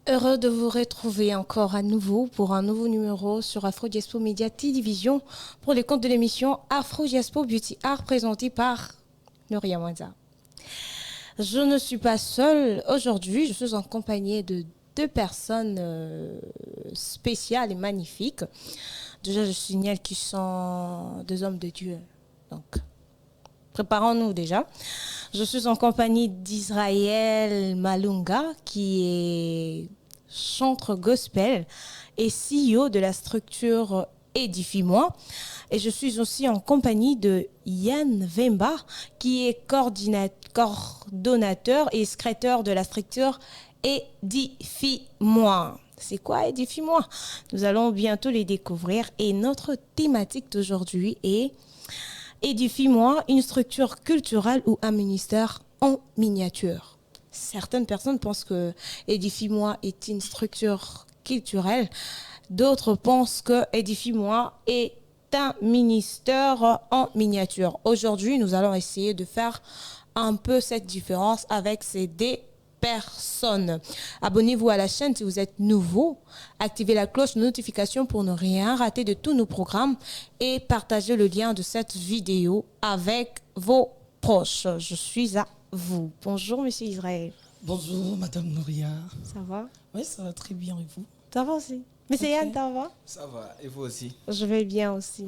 Heureux de vous retrouver encore à nouveau pour un nouveau numéro sur Afro Diaspo Media Télévision pour les comptes de l'émission Afro Diaspo Beauty Art présentée par Noria Mwanza. Je ne suis pas seule aujourd'hui, je suis accompagnée de deux personnes spéciales et magnifiques. Déjà, je signale qu'ils sont deux hommes de Dieu. Donc, préparons-nous déjà. Je suis en compagnie d'Israël Malunga, qui est chanteur gospel et CEO de la structure Édifie-moi. Et je suis aussi en compagnie de Yann Vemba, qui est coordonnateur et secrétaire de la structure Édifie-moi. C'est quoi Édifie-moi? Nous allons bientôt les découvrir. Et notre thématique d'aujourd'hui est Édifie-moi, une structure culturelle ou un ministère en miniature. Certaines personnes pensent que Édifie-moi est une structure culturelle. D'autres pensent que Édifie-moi est un ministère en miniature. Aujourd'hui, nous allons essayer de faire un peu cette différence avec ces deux personnes. Abonnez-vous à la chaîne si vous êtes nouveau. Activez la cloche de notification pour ne rien rater de tous nos programmes et partagez le lien de cette vidéo avec vos proches. Je suis à vous. Bonjour, monsieur Israël. Bonjour, madame Nouria. Ça va? Oui, ça va très bien, et vous? Ça va aussi. Monsieur Yann, ça va? Ça va, et vous aussi? Je vais bien aussi.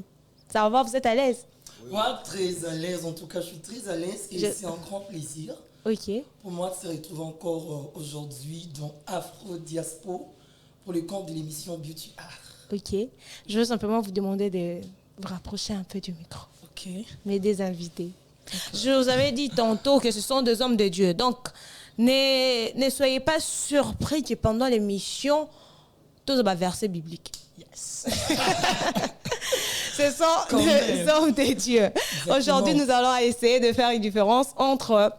Ça va, vous êtes à l'aise? Oui. Moi, très à l'aise, en tout cas, je suis très à l'aise et c'est un grand plaisir. Ok. Pour moi de se retrouver encore aujourd'hui dans Afro Diaspo pour le compte de l'émission Beauty Art. Ok. Je veux simplement vous demander de vous rapprocher un peu du micro. Ok. Mais des invités. Je vous avais dit tantôt que ce sont des hommes de Dieu. Donc, ne soyez pas surpris que pendant l'émission, tout va verset biblique. Yes. Ce sont des hommes de Dieu. Exactement. Aujourd'hui, nous allons essayer de faire une différence entre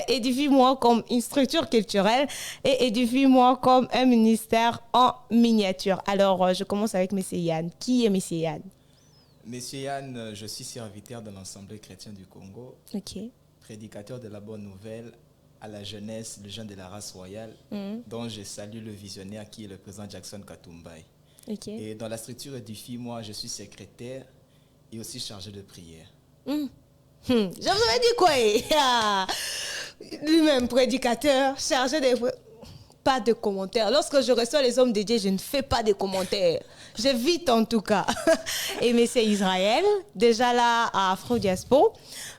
Édifie-moi comme une structure culturelle et Édifie-moi comme un ministère en miniature. Alors, je commence avec M. Yann. Qui est M. Yann? Monsieur Yann, je suis serviteur de l'Assemblée chrétienne du Congo, prédicateur de la bonne nouvelle à la jeunesse, le jeune de la race royale, dont je salue le visionnaire qui est le président Jackson Katumbai. Et dans la structure Édifie-moi, je suis secrétaire et aussi chargé de prière. Je vous avais dit quoi? Lui-même prédicateur, chargé de... Pas de commentaires. Lorsque je reçois les hommes de Dieu, je ne fais pas de commentaires. J'évite en tout cas. Et monsieur Israël, déjà là à Afro Diaspo,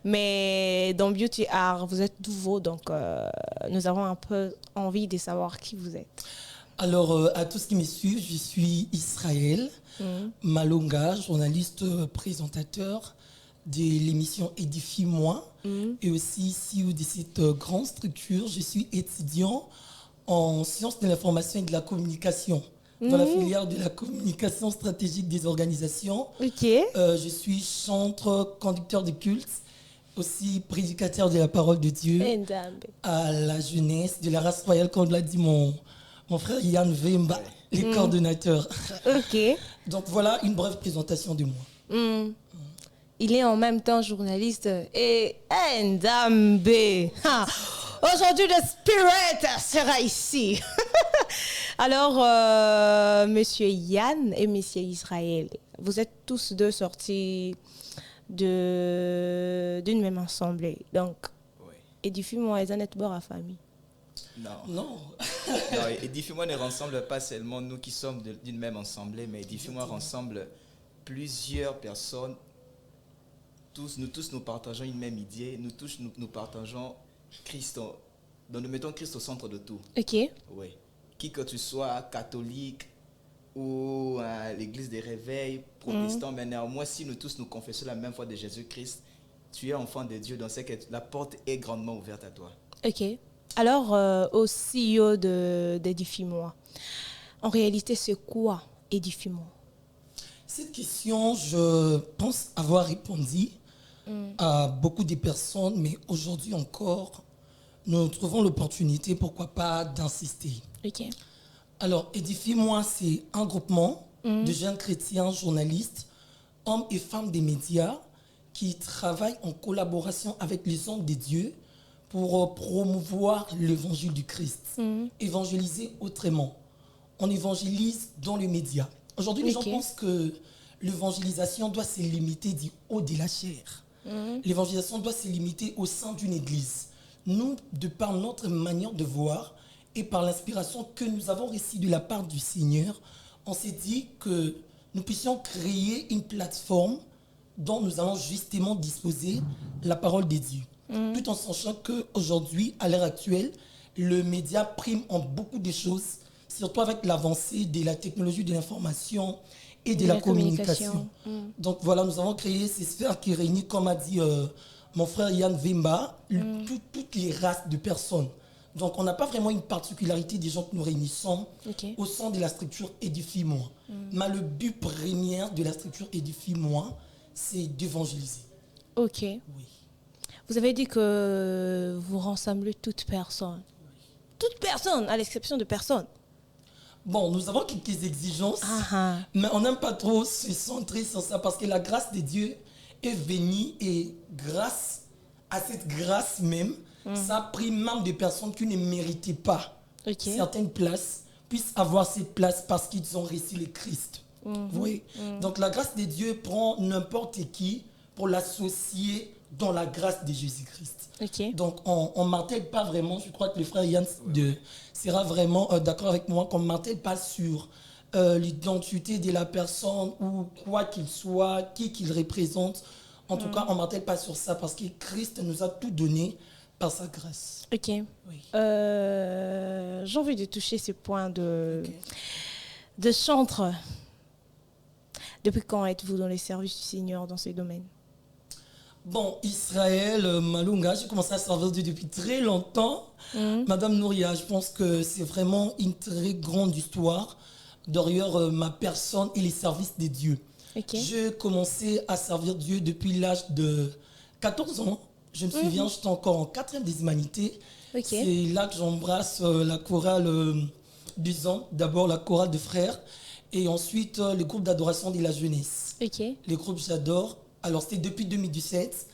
mais dans Beauty Art, vous êtes nouveau, donc nous avons un peu envie de savoir qui vous êtes. Alors, à tous qui me suivent, je suis Israël Malunga, journaliste présentateur de l'émission Édifie-moi et aussi CEO de cette grande structure. Je suis étudiant en sciences de l'information et de la communication dans la filière de la communication stratégique des organisations. Je suis chanteur, conducteur de culte, aussi prédicateur de la parole de Dieu à la jeunesse de la race royale, comme l'a dit mon frère Yann Vemba, le coordonnateur. Donc voilà une brève présentation de moi. Il est en même temps journaliste et Ndambe. Aujourd'hui, le Spirit sera ici. Alors, monsieur Yann et monsieur Israël, vous êtes tous deux sortis d'une même assemblée. Donc, Édifie-moi et Zanet Bord à famille. Non, Édifie-moi ne rassemble pas seulement nous qui sommes d'une même assemblée, mais Édifie-moi rassemble plusieurs personnes. Nous tous nous partageons une même idée, nous partageons Christ, nous mettons Christ au centre de tout. Oui. Qui que tu sois, catholique ou à l'église des réveils, protestant, mais néanmoins, si nous tous nous confessons la même foi de Jésus-Christ, tu es enfant de Dieu, donc c'est que la porte est grandement ouverte à toi. Alors, au CEO d'Édifie-moi, en réalité, c'est quoi Édifie-moi? Cette question, je pense avoir répondu à beaucoup de personnes, mais aujourd'hui encore, nous trouvons l'opportunité, pourquoi pas, d'insister. Alors, Édifie-moi, c'est un groupement de jeunes chrétiens, journalistes, hommes et femmes des médias qui travaillent en collaboration avec les hommes de Dieu pour promouvoir l'évangile du Christ. Évangéliser autrement. On évangélise dans les médias. Aujourd'hui, les gens pensent que l'évangélisation doit se limiter du haut de la chair. L'évangélisation doit se limiter au sein d'une église. Nous, de par notre manière de voir et par l'inspiration que nous avons reçue de la part du Seigneur, on s'est dit que nous puissions créer une plateforme dont nous allons justement disposer la parole de Dieu. Tout en sachant qu'aujourd'hui, à l'heure actuelle, le média prime en beaucoup de choses, surtout avec l'avancée de la technologie de l'information et de la communication. Donc voilà, nous avons créé ces sphères qui réunissent, comme a dit mon frère Yann Vemba, toutes les races de personnes. Donc on n'a pas vraiment une particularité des gens que nous réunissons au sein de la structure Édifie-moi. Mais le but premier de la structure Édifie-moi, c'est d'évangéliser. Ok. Oui. Vous avez dit que vous rassemblez toute personne. Toute personne, à l'exception de personne. Bon, nous avons quelques exigences, mais on n'aime pas trop se centrer sur ça parce que la grâce de Dieu est venue et grâce à cette grâce même, ça a pris même des personnes qui ne méritaient pas certaines places puissent avoir ces places parce qu'ils ont reçu le Christ. Oui. Donc la grâce de Dieu prend n'importe qui pour l'associer dans la grâce de Jésus-Christ. Donc on ne martèle pas vraiment, je crois que le frère Yann sera vraiment d'accord avec moi, qu'on ne martèle pas sur l'identité de la personne ou quoi qu'il soit, qui qu'il représente. En tout cas, on ne martèle pas sur ça parce que Christ nous a tout donné par sa grâce. Ok. Oui. J'ai envie de toucher ce point de chantre. Depuis quand êtes-vous dans les services du Seigneur dans ces domaines? Bon, Israël, Malunga, j'ai commencé à servir Dieu depuis très longtemps. Madame Nouria, je pense que c'est vraiment une très grande histoire derrière ma personne et les services de Dieu. J'ai commencé à servir Dieu depuis l'âge de 14 ans. Je me souviens, j'étais encore en 4e des humanités. C'est là que j'embrasse la chorale du ans. D'abord la chorale de frères et ensuite le groupe d'adoration de la jeunesse. Les groupes j'adore. Alors c'était depuis 2017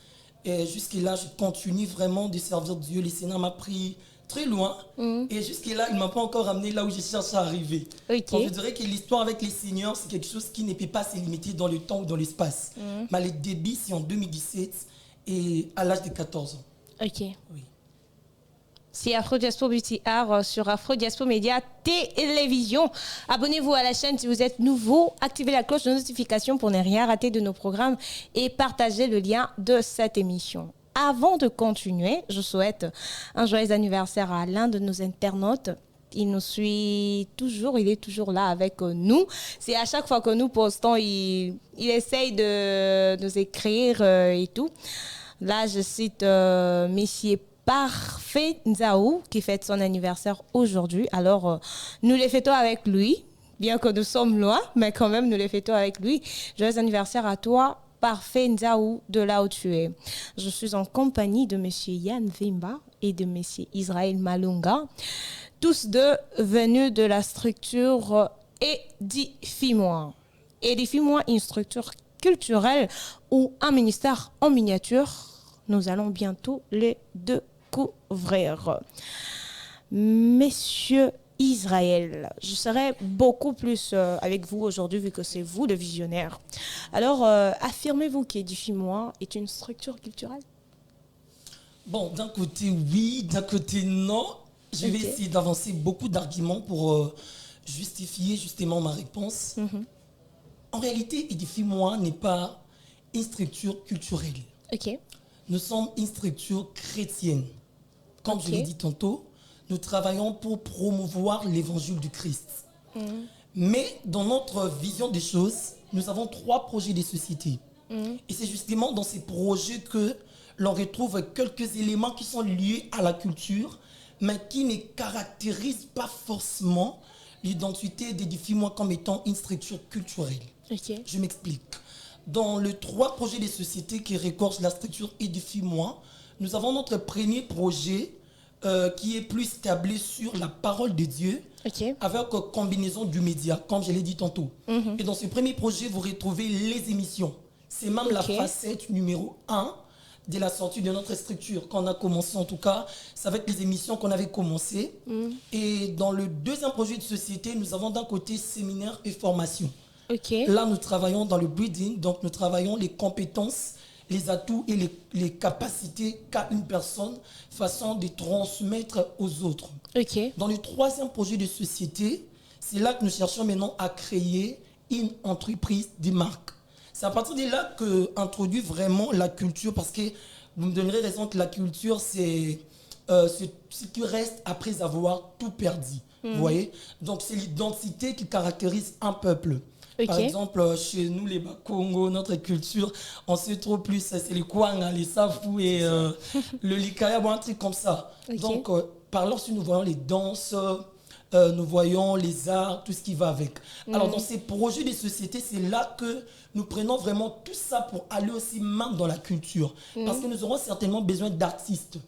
et jusqu'à-là, je continue vraiment de servir Dieu. Le Seigneur m'a pris très loin et jusqu'à-là, il ne m'a pas encore amené là où je cherche à arriver. Donc, je dirais que l'histoire avec les Seigneurs, c'est quelque chose qui ne peut pas se limiter dans le temps ou dans l'espace. Mais le début, c'est en 2017 et à l'âge de 14 ans. Oui. C'est Afro Diaspora Beauty Art sur Afro Diaspora Média Télévision. Abonnez-vous à la chaîne si vous êtes nouveau. Activez la cloche de notification pour ne rien rater de nos programmes et partagez le lien de cette émission. Avant de continuer, je souhaite un joyeux anniversaire à l'un de nos internautes. Il nous suit toujours, il est toujours là avec nous. C'est à chaque fois que nous postons, il essaye de nous écrire et tout. Là, je cite Messier Parfait Nzaou qui fête son anniversaire aujourd'hui. Alors, nous les fêtons avec lui, bien que nous sommes loin, mais quand même, nous les fêtons avec lui. Joyeux anniversaire à toi, Parfait Nzaou, de là où tu es. Je suis en compagnie de Monsieur Yann Vemba et de Monsieur Israël Malunga, tous deux venus de la structure Édifie-moi. Édifie-moi, une structure culturelle ou un ministère en miniature. Nous allons bientôt les découvrir. Messieurs Israël, je serai beaucoup plus avec vous aujourd'hui vu que c'est vous le visionnaire. Alors, affirmez-vous qu'Édifie-moi est une structure culturelle? Bon, d'un côté oui, d'un côté non. Je vais essayer d'avancer beaucoup d'arguments pour justifier justement ma réponse. En réalité, Édifie-moi n'est pas une structure culturelle. Nous sommes une structure chrétienne. Comme je l'ai dit tantôt, nous travaillons pour promouvoir l'évangile du Christ. Mais dans notre vision des choses, nous avons 3 projets de société. Et c'est justement dans ces projets que l'on retrouve quelques éléments qui sont liés à la culture, mais qui ne caractérisent pas forcément l'identité d'Édifie-moi comme étant une structure culturelle. Je m'explique. Dans les 3 projets de société qui regorgent la structure Édifie-moi, nous avons notre premier projet qui est plus tablé sur la parole de Dieu avec combinaison du média, comme je l'ai dit tantôt. Et dans ce premier projet, vous retrouvez les émissions. C'est même la facette numéro 1 dès la sortie de notre structure. Quand on a commencé, en tout cas, ça va être les émissions qu'on avait commencées. Et dans le deuxième projet de société, nous avons d'un côté séminaire et formation. Là, nous travaillons dans le breeding, donc nous travaillons les compétences, les atouts et les capacités qu'a une personne façon de transmettre aux autres. Dans le troisième projet de société, c'est là que nous cherchons maintenant à créer une entreprise de marque. C'est à partir de là qu'introduit vraiment la culture, parce que vous me donnerez raison que la culture, c'est ce qui reste après avoir tout perdu. Vous voyez? Donc, c'est l'identité qui caractérise un peuple. Par exemple, chez nous, les Bakongo, notre culture, on sait trop plus, c'est les Kwanga, les Safou et le Likaya, un truc comme ça. Donc, par là, si nous voyons les danses, nous voyons les arts, tout ce qui va avec. Alors, dans ces projets de société, c'est là que nous prenons vraiment tout ça pour aller aussi même dans la culture. Parce que nous aurons certainement besoin d'artistes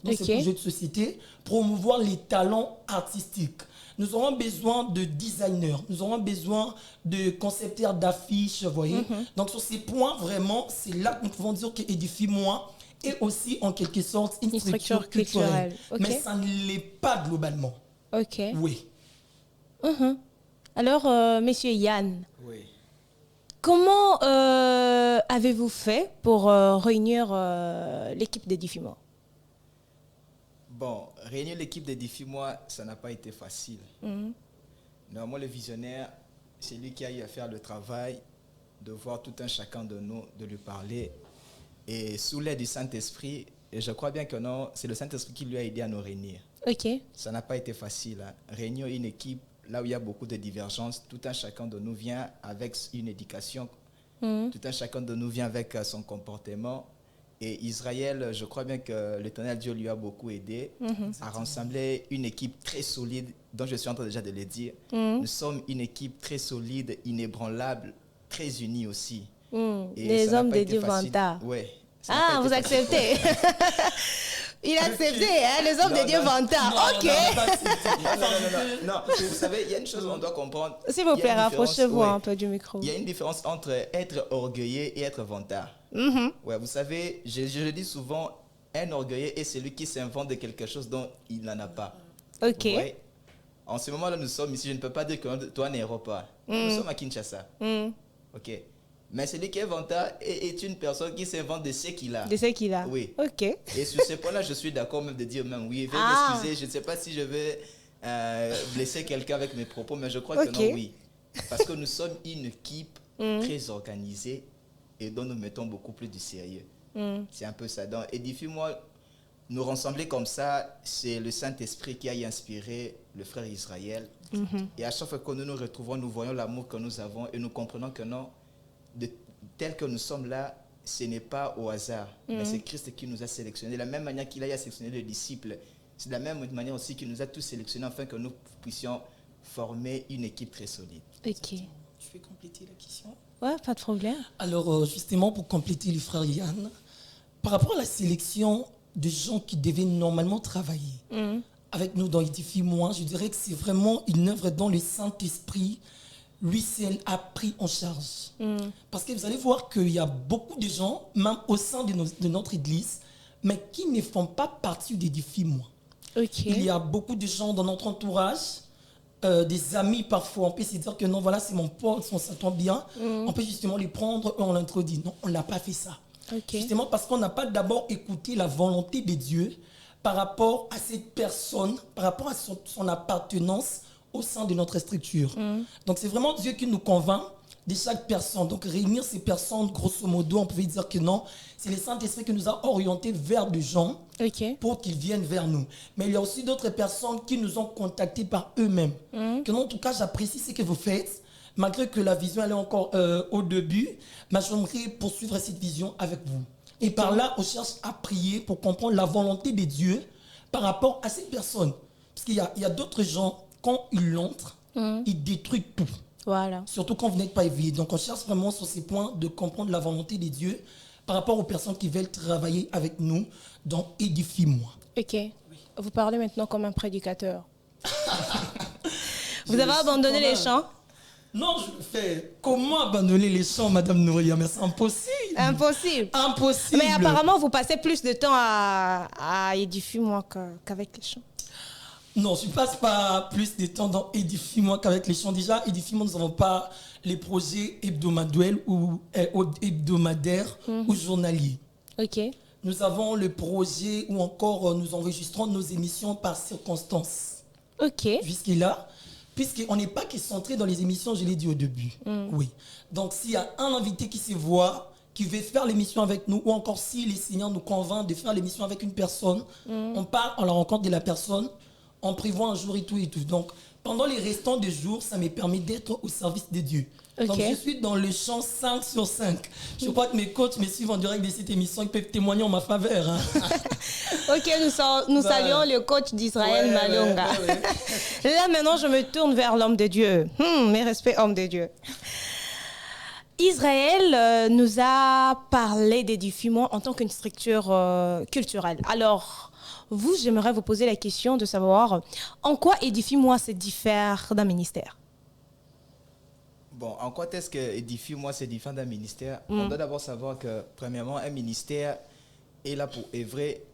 dans ces projets de société, promouvoir les talents artistiques. Nous aurons besoin de designers, nous aurons besoin de concepteurs d'affiches, vous voyez. Donc, sur ces points, vraiment, c'est là que nous pouvons dire qu'Édifie-moi est aussi, en quelque sorte, une structure culturelle. Mais ça ne l'est pas globalement. Oui. Alors, monsieur Yann, Oui. comment avez-vous fait pour réunir l'équipe d'Édifie-moi? Bon, réunir l'équipe d'Édifie-moi, ça n'a pas été facile. Normalement, le visionnaire, c'est lui qui a eu à faire le travail de voir tout un chacun de nous, de lui parler. Et sous l'aide du Saint-Esprit, et je crois bien que non, c'est le Saint-Esprit qui lui a aidé à nous réunir. Ça n'a pas été facile. Réunir une équipe là où il y a beaucoup de divergences, tout un chacun de nous vient avec une éducation, tout un chacun de nous vient avec son comportement. Et Israël, je crois bien que l'Éternel Dieu lui a beaucoup aidé à rassembler une équipe très solide, dont je suis en train déjà de le dire. Nous sommes une équipe très solide, inébranlable, très unie aussi. Et les hommes de Dieu Vanta. Ouais. Ah, vous acceptez. Il a accepté, hein, les hommes de Dieu Vanta. Non, vous savez, il y a une chose qu'on doit comprendre. S'il vous plaît, rapprochez-vous un peu du micro. Il y a une différence entre être orgueilleux et être vantard. Ouais, vous savez, je le dis souvent, un orgueilleux est celui qui s'invente de quelque chose dont il n'en a pas. Ouais. En ce moment-là, nous sommes ici, je ne peux pas dire que toi n'es pas. Nous sommes à Kinshasa. Ok. Mais celui qui est vantard est une personne qui s'invente de ce qu'il a. De ce qu'il a. Oui. Et sur ce point-là, je suis d'accord même de dire même oui. Veuillez m'excuser, je ne sais pas si je vais blesser quelqu'un avec mes propos, mais je crois que non, oui. Parce que nous sommes une équipe très organisée et dont nous mettons beaucoup plus du sérieux. C'est un peu ça. Donc, Édifie-moi, nous rassembler comme ça, c'est le Saint-Esprit qui a inspiré le frère Israël. Et à chaque fois que nous nous retrouvons, nous voyons l'amour que nous avons et nous comprenons que non, tel que nous sommes là, ce n'est pas au hasard, mais c'est Christ qui nous a sélectionnés. De la même manière qu'il a sélectionné les disciples, c'est de la même manière aussi qu'il nous a tous sélectionnés afin que nous puissions former une équipe très solide. Tu veux compléter la question? Ouais, pas de problème. Alors, justement, pour compléter le frère Yann, par rapport à la sélection de gens qui devaient normalement travailler avec nous dans Édifie-moi, je dirais que c'est vraiment une œuvre dont le Saint-Esprit lui seul a pris en charge. Parce que vous allez voir qu'il y a beaucoup de gens, même au sein de notre église, mais qui ne font pas partie d'Édifie-moi. Il y a beaucoup de gens dans notre entourage, des amis parfois, on peut se dire que non, voilà, c'est mon pote, on s'entend bien. On peut justement les prendre et on l'introduit. Non, on n'a pas fait ça. Justement parce qu'on n'a pas d'abord écouté la volonté de Dieu par rapport à cette personne, par rapport à son appartenance au sein de notre structure. Donc, c'est vraiment Dieu qui nous convainc de chaque personne. Donc, réunir ces personnes, grosso modo, on pouvait dire que non, c'est le Saint-Esprit qui nous a orientés vers des gens pour qu'ils viennent vers nous. Mais il y a aussi d'autres personnes qui nous ont contactés par eux-mêmes. Que non, en tout cas, j'apprécie ce que vous faites, malgré que la vision elle est encore au début, mais j'aimerais poursuivre cette vision avec vous. Et par là, on cherche à prier pour comprendre la volonté de Dieu par rapport à ces personnes. Parce qu'il y a d'autres gens, quand ils l'entrent, ils détruisent tout. Voilà. Surtout quand vous n'êtes pas éveillé. Donc on cherche vraiment sur ces points de comprendre la volonté de Dieu par rapport aux personnes qui veulent travailler avec nous dans Édifie-moi. Vous parlez maintenant comme un prédicateur. Vous avez abandonné les chants? Non, je le fais. Comment abandonner les chants, Madame Nouria? Mais c'est impossible. Impossible. Impossible. Mais apparemment, vous passez plus de temps à Édifie-moi qu'avec les chants. Non, je ne passe pas plus de temps dans Édifie-moi qu'avec les chants. Déjà, Édifie-moi, nous n'avons pas les projets hebdomadaires ou journaliers. Ok. Nous avons le projet où encore nous enregistrons nos émissions par circonstance. Ok. Jusque-là, puisqu'on n'est pas que centré dans les émissions, je l'ai dit au début. Oui. Donc, s'il y a un invité qui se voit, qui veut faire l'émission avec nous, ou encore si les seigneurs nous convainquent de faire l'émission avec une personne, on part à la rencontre de la personne, on prévoit un jour et tout et tout. Donc, pendant les restants des jours, ça me permet d'être au service de Dieu. Okay. Donc, je suis dans le champ 5 sur 5. Je crois que mes coachs me suivent en direct de cette émission, ils peuvent témoigner en ma faveur. Hein. Ok, nous saluons le coach d'Israël, Malonga. Là, maintenant, je me tourne vers l'homme de Dieu. Mes respects, homme de Dieu. Israël nous a parlé d'Édifie-moi en tant qu'une structure culturelle. Alors, j'aimerais vous poser la question de savoir en quoi Édifie-moi se diffère d'un ministère. Bon, en quoi est-ce que Édifie-moi se diffère d'un ministère? On doit d'abord savoir que, premièrement, un ministère est là pour œuvrer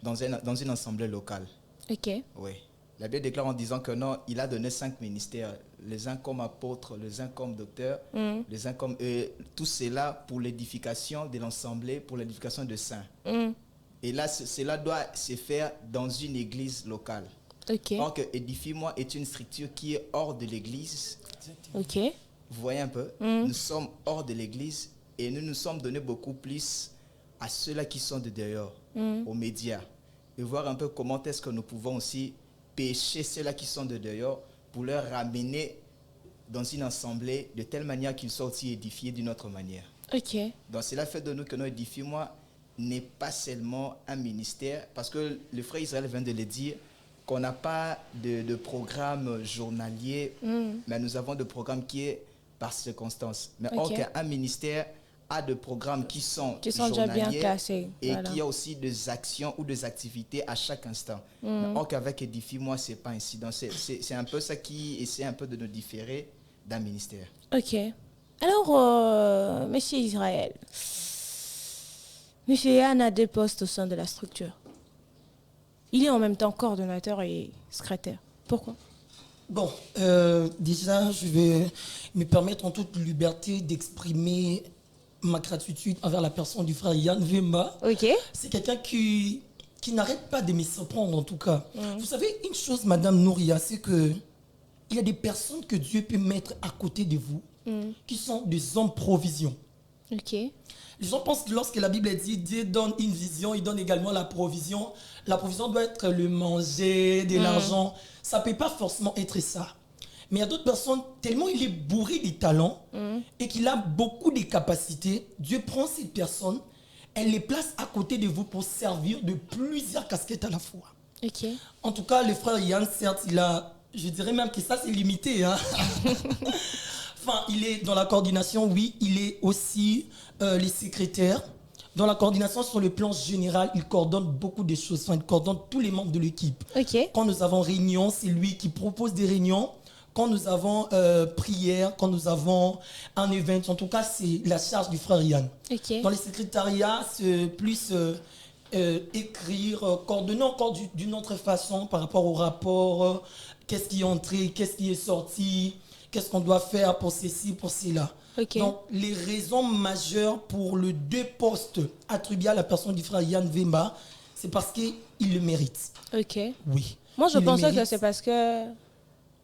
dans une assemblée locale. Ok. Oui. La Bible déclare en disant que non, il a donné 5 ministères, les uns comme apôtres, les uns comme docteurs, les uns comme... tout cela pour l'édification de l'assemblée, pour l'édification de saints. Et là, cela doit se faire dans une église locale. Ok. Donc, Édifie-moi est une structure qui est hors de l'église. Ok. Vous voyez un peu, nous sommes hors de l'église et nous nous sommes donnés beaucoup plus à ceux-là qui sont de dehors, aux médias, et voir un peu comment est-ce que nous pouvons aussi pêcher ceux-là qui sont de dehors pour leur ramener dans une assemblée de telle manière qu'ils soient aussi édifiés d'une autre manière. Ok. Donc cela fait de nous que notre Édifie-moi n'est pas seulement un ministère, parce que le frère Israël vient de le dire, qu'on n'a pas de programme journalier, mais nous avons des programmes qui est par circonstance. Mais un ministère a des programmes qui sont déjà bien classés. Et qui a aussi des actions ou des activités à chaque instant. Or qu'avec Édifie-moi, ce n'est pas ainsi. Donc c'est un peu ça qui essaie un peu de nous différer d'un ministère. Ok. Alors, monsieur Israël, monsieur Yann a 2 postes au sein de la structure. Il est en même temps coordonnateur et secrétaire. Pourquoi? Bon, déjà, je vais me permettre en toute liberté d'exprimer ma gratitude envers la personne du frère Yann Vemba. Ok. C'est quelqu'un qui n'arrête pas de me surprendre, en tout cas. Vous savez, une chose, Madame Nouria, c'est que il y a des personnes que Dieu peut mettre à côté de vous qui sont des hommes provision. Ok. Les gens pensent que lorsque la Bible dit Dieu donne une vision, il donne également la provision. La provision doit être le manger, de l'argent. Ça ne peut pas forcément être ça. Mais il y a d'autres personnes, tellement il est bourré de talents et qu'il a beaucoup de capacités, Dieu prend ces personnes, elle les place à côté de vous pour servir de plusieurs casquettes à la fois. Ok. En tout cas, le frère Yann, certes, il a, je dirais même que ça c'est limité. Hein. Enfin, il est dans la coordination, oui. Il est aussi les secrétaires. Dans la coordination sur le plan général, il coordonne beaucoup de choses. Enfin, il coordonne tous les membres de l'équipe. Ok. Quand nous avons réunion, c'est lui qui propose des réunions. Quand nous avons prière, quand nous avons un événement, en tout cas, c'est la charge du frère Yann. Ok. Dans les secrétariats, c'est plus écrire, coordonner encore d'une autre façon par rapport au rapport. Qu'est-ce qui est entré, qu'est-ce qui est sorti, qu'est-ce qu'on doit faire pour ceci, pour cela. Okay. Donc, les raisons majeures pour les 2 postes attribués à la personne du frère Yann Vemba, c'est parce qu'il le mérite. Ok. Oui. Moi, je pensais que c'est parce que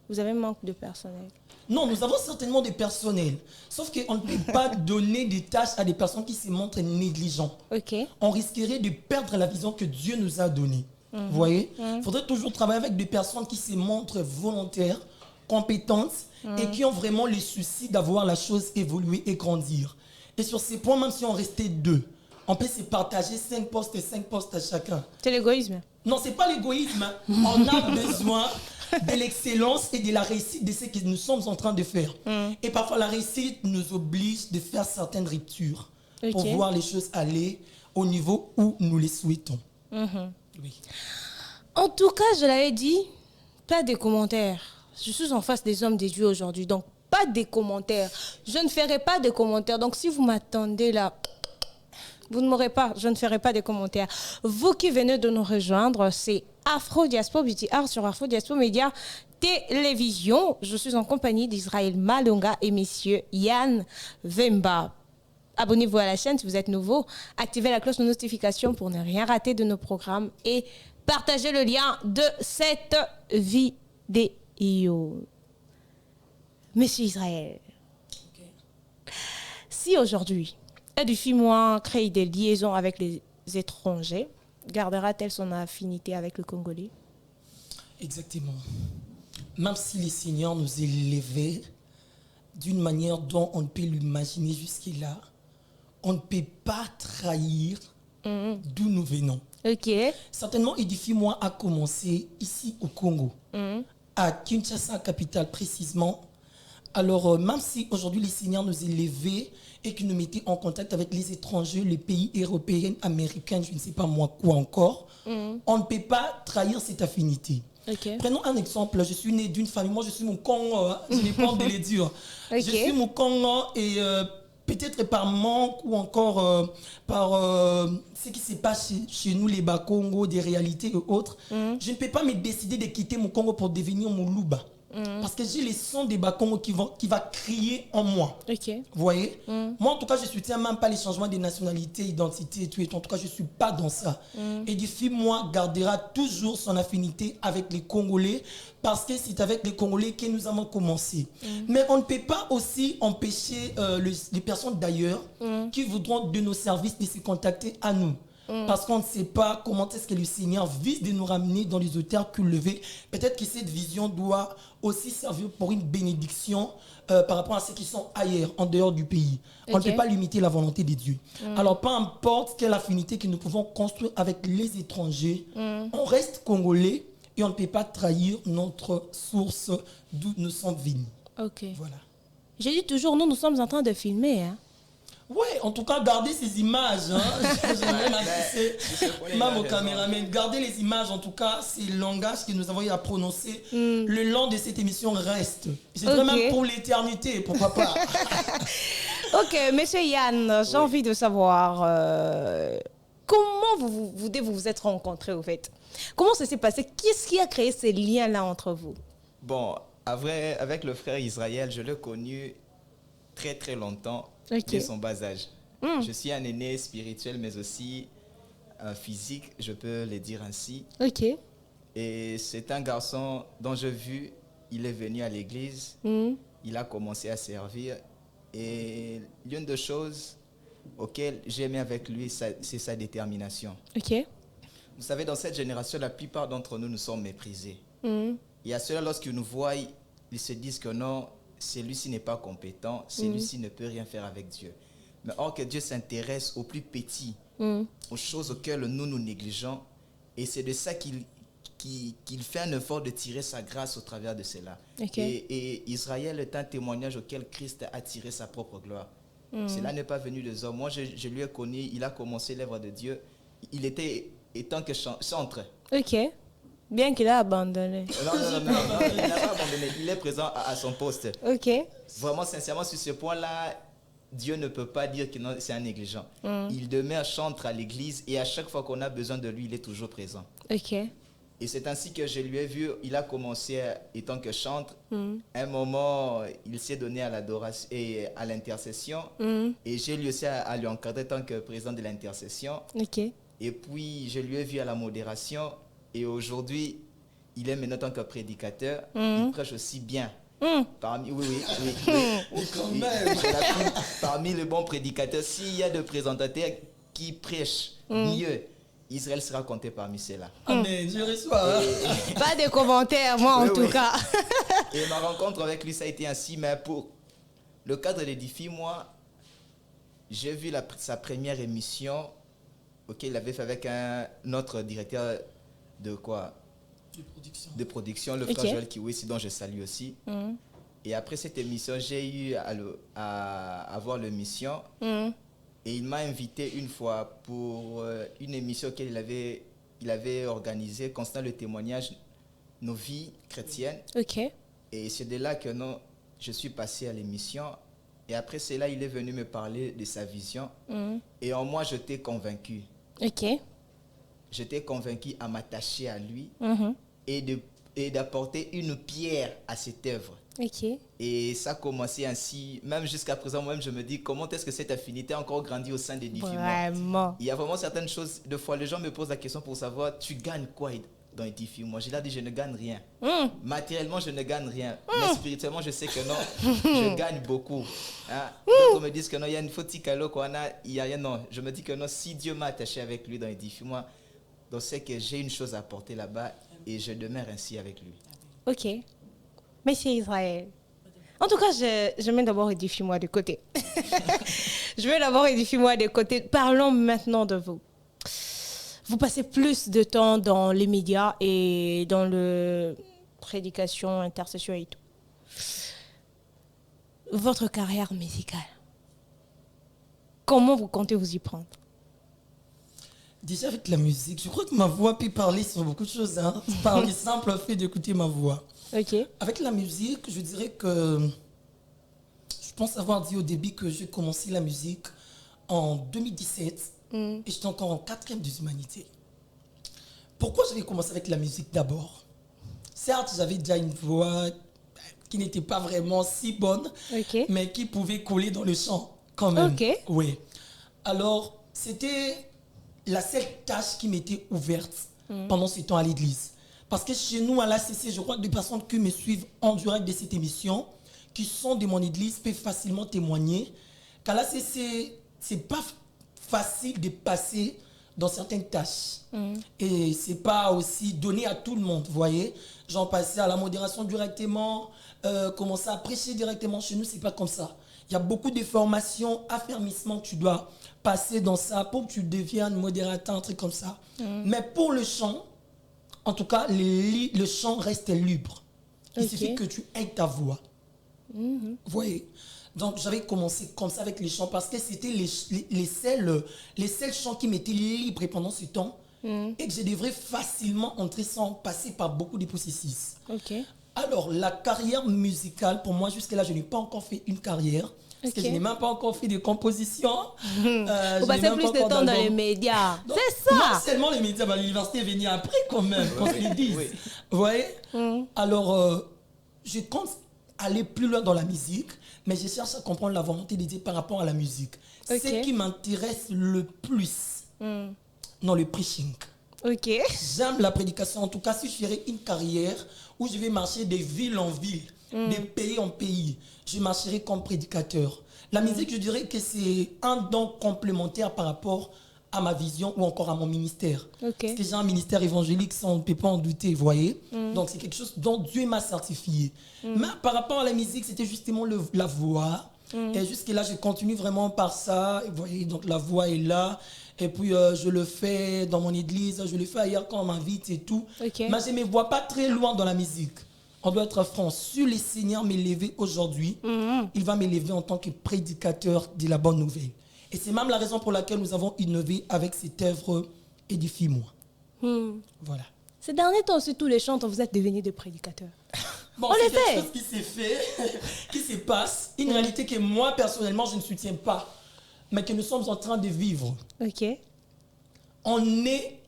vous avez manque de personnel. Non, nous avons certainement des personnels. Sauf qu'on ne peut pas donner des tâches à des personnes qui se montrent négligents. Ok. On risquerait de perdre la vision que Dieu nous a donnée. Vous voyez? Il faudrait toujours travailler avec des personnes qui se montrent volontaires, compétentes et qui ont vraiment le souci d'avoir la chose évoluer et grandir. Et sur ces points, même si on restait 2, on peut se partager 5 postes et 5 postes à chacun. C'est l'égoïsme. Non, ce n'est pas l'égoïsme. On a besoin de l'excellence et de la réussite de ce que nous sommes en train de faire. Et parfois, la réussite nous oblige de faire certaines ruptures pour voir les choses aller au niveau où nous les souhaitons. Oui. En tout cas, je l'avais dit, pas de commentaires. Je suis en face des hommes de Dieu aujourd'hui, donc pas de commentaires. Je ne ferai pas de commentaires. Donc si vous m'attendez là, Vous ne m'aurez pas, je ne ferai pas de commentaires. Vous qui venez de nous rejoindre, c'est Afro Diaspora Beauty Art sur Afro Diaspora Média Télévision. Je suis en compagnie d'Israël Malonga et messieurs Yann Vemba. Abonnez-vous à la chaîne si vous êtes nouveau. Activez la cloche de notification pour ne rien rater de nos programmes et partagez le lien de cette vidéo. Monsieur Israël, si aujourd'hui, Edufimois crée des liaisons avec les étrangers, gardera-t-elle son affinité avec le Congolais? Exactement. Même si les seigneurs nous élevaient d'une manière dont on ne peut l'imaginer jusque-là, on ne peut pas trahir d'où nous venons. Ok. Certainement, Edufimois a commencé ici au Congo, à Kinshasa, capitale précisément. Alors, même si aujourd'hui les seigneurs nous élevaient et qu'ils nous mettaient en contact avec les étrangers, les pays européens, américains, je ne sais pas moi quoi encore, on ne peut pas trahir cette affinité. Okay. Prenons un exemple. Je suis né d'une famille, moi je suis mon Congo, je n'ai pas honte de le dire. Okay. Je suis mon Congo et peut-être par manque ou encore par ce qui se passe chez nous, les Bas-Congo, des réalités et autres, je ne peux pas me décider de quitter mon Congo pour devenir mon Louba. Parce que j'ai les sons des Bas-Congo qui va crier en moi. Okay. Vous voyez? Moi, en tout cas, je ne soutiens même pas les changements des nationalités, identités et tout. En tout cas, je ne suis pas dans ça. Edufimois gardera toujours son affinité avec les Congolais parce que c'est avec les Congolais que nous avons commencé. Mais on ne peut pas aussi empêcher les personnes d'ailleurs qui voudront de nos services de se contacter à nous. Parce qu'on ne sait pas comment est-ce que le Seigneur vise de nous ramener dans les auteurs cultivés. Peut-être que cette vision doit aussi servir pour une bénédiction par rapport à ceux qui sont ailleurs, en dehors du pays. Okay. On ne peut pas limiter la volonté de Dieu. Alors, peu importe quelle affinité que nous pouvons construire avec les étrangers, on reste congolais et on ne peut pas trahir notre source d'où nous sommes venus. Ok. Voilà. J'ai dit toujours, nous sommes en train de filmer, hein. Oui, en tout cas, gardez ces images. J'aimerais m'adresser même au caméraman. Gardez les images, en tout cas, c'est le langage que nous avons eu à prononcer. Le long de cette émission reste. C'est vraiment pour l'éternité, pourquoi pas. Ok, monsieur Yann, j'ai envie de savoir comment vous vous êtes rencontrés, au fait. Comment ça s'est passé? Qu'est-ce qui a créé ces liens-là entre vous? Bon, avec le frère Israël, je l'ai connu très très longtemps. Dès son bas âge. Je suis un aîné spirituel, mais aussi physique, je peux le dire ainsi. Ok. Et c'est un garçon dont j'ai vu, il est venu à l'église, il a commencé à servir. Et l'une des choses auxquelles j'aimais avec lui, c'est sa détermination. Ok. Vous savez, dans cette génération, la plupart d'entre nous sommes méprisés. Il y a ceux-là, lorsqu'ils nous voient, ils se disent que non, celui-ci n'est pas compétent, celui-ci ne peut rien faire avec Dieu. Mais or que Dieu s'intéresse aux plus petits, aux choses auxquelles nous négligeons, et c'est de ça qu'il fait un effort de tirer sa grâce au travers de cela. Okay. Et Israël est un témoignage auquel Christ a tiré sa propre gloire. Cela n'est pas venu des hommes. Moi, je lui ai connu, il a commencé l'œuvre de Dieu. Il était étant que chantre. Ok. Bien qu'il a abandonné. Non, il n'a pas abandonné. Il est présent à son poste. Ok. Vraiment, sincèrement, sur ce point-là, Dieu ne peut pas dire que c'est un négligent. Il demeure chantre à l'église et à chaque fois qu'on a besoin de lui, il est toujours présent. Ok. Et c'est ainsi que je lui ai vu, il a commencé étant que chantre. Un moment, il s'est donné à l'adoration et à l'intercession. Et j'ai lui aussi à lui encadrer en tant que président de l'intercession. Ok. Et puis, je lui ai vu à la modération. Et aujourd'hui, il est maintenant en tant que prédicateur. Il prêche aussi bien. Parmi les bons prédicateurs, s'il y a des présentateurs qui prêchent mieux, Israël sera compté parmi ceux-là. Amen, je reçois. Pas de commentaires, moi en tout cas. Et ma rencontre avec lui, ça a été ainsi. Mais pour le cadre d'Edufimois, j'ai vu sa première émission qu'il avait fait avec notre directeur de quoi? De production, le frère Joël Kiwesi, dont je salue aussi. Et après cette émission, j'ai eu à avoir l'émission. Et il m'a invité une fois pour une émission qu'il avait organisée concernant le témoignage nos vies chrétiennes. Ok. Et c'est de là que je suis passé à l'émission. Et après cela, il est venu me parler de sa vision. Et en moi, je t'ai convaincu. Ok. Je t'ai convaincu à m'attacher à lui et d'apporter une pierre à cette œuvre. Ok. Et ça a commencé ainsi. Même jusqu'à présent, moi-même, je me dis comment est-ce que cette affinité a encore grandi au sein d'Édifie-moi. Vraiment. Il y a vraiment certaines choses. Des fois, les gens me posent la question pour savoir, tu gagnes quoi dans Édifie-moi? J'ai dit, je ne gagne rien. Matériellement, je ne gagne rien. Mais spirituellement, je sais que non, je gagne beaucoup. Hein? Donc, on me dit que non, il y a une faute, il y a rien. Non, je me dis que non, si Dieu m'a attaché avec lui dans Édifie-moi, donc c'est que j'ai une chose à apporter là-bas et je demeure ainsi avec lui. Ok. Merci Israël. En tout cas, je mets d'abord Édifie-moi de côté. Je vais d'abord Édifie-moi de côté. Parlons maintenant de vous. Vous passez plus de temps dans les médias et dans le prédication, intercession et tout. Votre carrière musicale, comment vous comptez vous y prendre? Déjà avec la musique, je crois que ma voix peut parler sur beaucoup de choses. Hein, par le simple fait d'écouter ma voix. Ok. Avec la musique, je dirais que je pense avoir dit au début que j'ai commencé la musique en 2017 et j'étais encore en 4e des humanités. Pourquoi j'avais commencé avec la musique d'abord? Certes, j'avais déjà une voix qui n'était pas vraiment si bonne, mais qui pouvait coller dans le chant quand même. Ok. Oui. Alors, c'était la seule tâche qui m'était ouverte pendant ce temps à l'église. Parce que chez nous, à l'ACC, je crois que des personnes qui me suivent en direct de cette émission, qui sont de mon église, peuvent facilement témoigner qu'à l'ACC, c'est pas facile de passer dans certaines tâches. Et c'est pas aussi donné à tout le monde, vous voyez. Genre passer à la modération directement, commencer à prêcher directement. Chez nous, c'est pas comme ça. Il y a beaucoup de formations, affermissements que tu dois passer dans ça pour que tu deviennes modérateur, un truc comme ça. Mais pour le chant, en tout cas, le chant reste libre. Il suffit que tu aies ta voix. Vous voyez? Donc, j'avais commencé comme ça avec les chants parce que c'était les seuls chants qui m'étaient libres pendant ce temps et que je devrais facilement entrer sans passer par beaucoup de processus. Alors, la carrière musicale, pour moi, jusque-là, je n'ai pas encore fait une carrière. Parce que je n'ai même pas encore fait de composition. Vous passez plus de temps dans les médias. C'est ça. Non seulement les médias, bah, l'université est venue après quand même, qu'on se le dise. Vous voyez? Alors, je compte aller plus loin dans la musique, mais je cherche à comprendre la volonté de Dieu par rapport à la musique. Ce qui m'intéresse le plus dans le preaching. J'aime la prédication. En tout cas, si je ferais une carrière où je vais marcher de ville en ville, de pays en pays, je marcherai comme prédicateur. La musique, je dirais que c'est un don complémentaire par rapport à ma vision ou encore à mon ministère. Parce que j'ai un ministère évangélique, ça on ne peut pas en douter, vous voyez. Donc c'est quelque chose dont Dieu m'a certifié. Mais par rapport à la musique, c'était justement la voix. Et jusque-là, je continue vraiment par ça. Vous voyez, donc la voix est là. Et puis je le fais dans mon église, je le fais ailleurs quand on m'invite et tout. Mais je ne me vois pas très loin dans la musique. On doit être franc. Si le Seigneur m'élève aujourd'hui, il va m'élever en tant que prédicateur de la bonne nouvelle. Et c'est même la raison pour laquelle nous avons innové avec cette œuvre Édifie-moi. Voilà. Ces derniers temps, sur tous les chants, vous êtes devenus des prédicateurs. Bon, c'est quelque chose qui s'est fait, qui se passe. Une réalité que moi, personnellement, je ne soutiens pas, mais que nous sommes en train de vivre. On est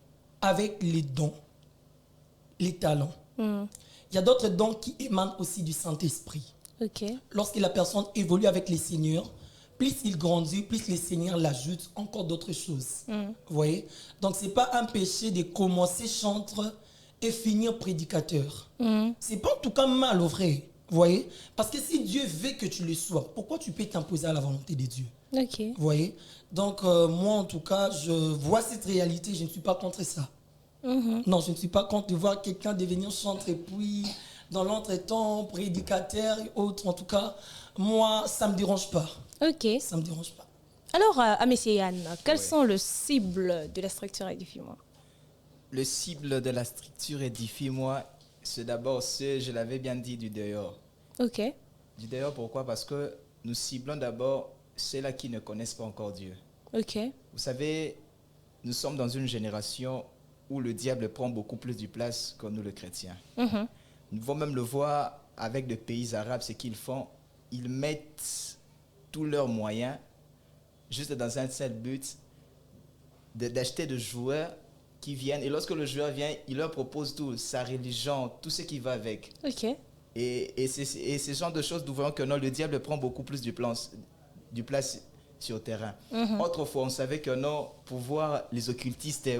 avec les dons, les talents. Il y a d'autres dons qui émanent aussi du Saint-Esprit. Lorsque la personne évolue avec les seigneurs, plus il grandit, plus les seigneurs l'ajoutent encore d'autres choses. Vous voyez? Donc, ce n'est pas un péché de commencer chanteur et finir prédicateur. Ce n'est pas en tout cas mal, au vrai. Vous voyez? Parce que si Dieu veut que tu le sois, pourquoi tu peux t'imposer à la volonté de Dieu? Vous voyez? Donc, moi, en tout cas, je vois cette réalité, je ne suis pas contre ça. Non, je ne suis pas contre de voir quelqu'un devenir chanteur et puis, dans l'entretemps, prédicateur et autres. En tout cas, moi, ça ne me dérange pas. Ça ne me dérange pas. Alors, Amessier Yann, quels sont les cibles de la structure Édifie-moi? Le cible de la structure Édifie-moi, c'est d'abord ce, je l'avais bien dit, du dehors. Du dehors, pourquoi? Parce que nous ciblons d'abord ceux-là qui ne connaissent pas encore Dieu. Vous savez, nous sommes dans une génération où le diable prend beaucoup plus de place que nous, les chrétiens. Nous pouvons même le voir avec les pays arabes, ce qu'ils font. Ils mettent tous leurs moyens, juste dans un seul but, d'acheter des joueurs qui viennent. Et lorsque le joueur vient, il leur propose tout, sa religion, tout ce qui va avec. Ok. Et ce genre de choses, nous voyons que non, le diable prend beaucoup plus du place sur le terrain. Autrefois, on savait que non, pour voir les occultistes,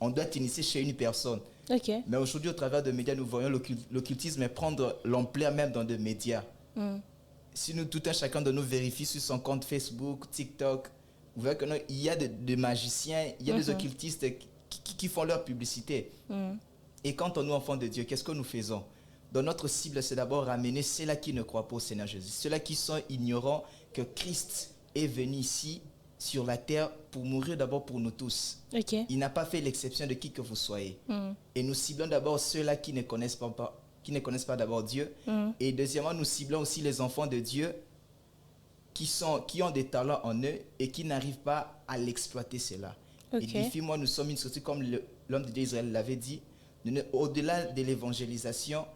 on doit initier chez une personne. Ok. Mais aujourd'hui, au travers des médias, nous voyons l'occultisme prendre l'ampleur même dans des médias. Si nous, tout un chacun de nous vérifie sur son compte Facebook, TikTok, vous voyez qu'il y a des magiciens, il y a des occultistes qui font leur publicité. Et quant à nous, enfants de Dieu, qu'est-ce que nous faisons? Dans notre cible, c'est d'abord ramener ceux-là qui ne croient pas au Seigneur Jésus, ceux-là qui sont ignorants que Christ est venu ici sur la terre pour mourir d'abord pour nous tous. Ok. Il n'a pas fait l'exception de qui que vous soyez. Et nous ciblons d'abord ceux-là qui ne connaissent pas d'abord Dieu. Et deuxièmement, nous ciblons aussi les enfants de Dieu qui ont des talents en eux et qui n'arrivent pas à l'exploiter cela. Ok. Et défie-moi, nous sommes une société, comme l'homme de Dieu Israël l'avait dit, au-delà de l'évangélisation,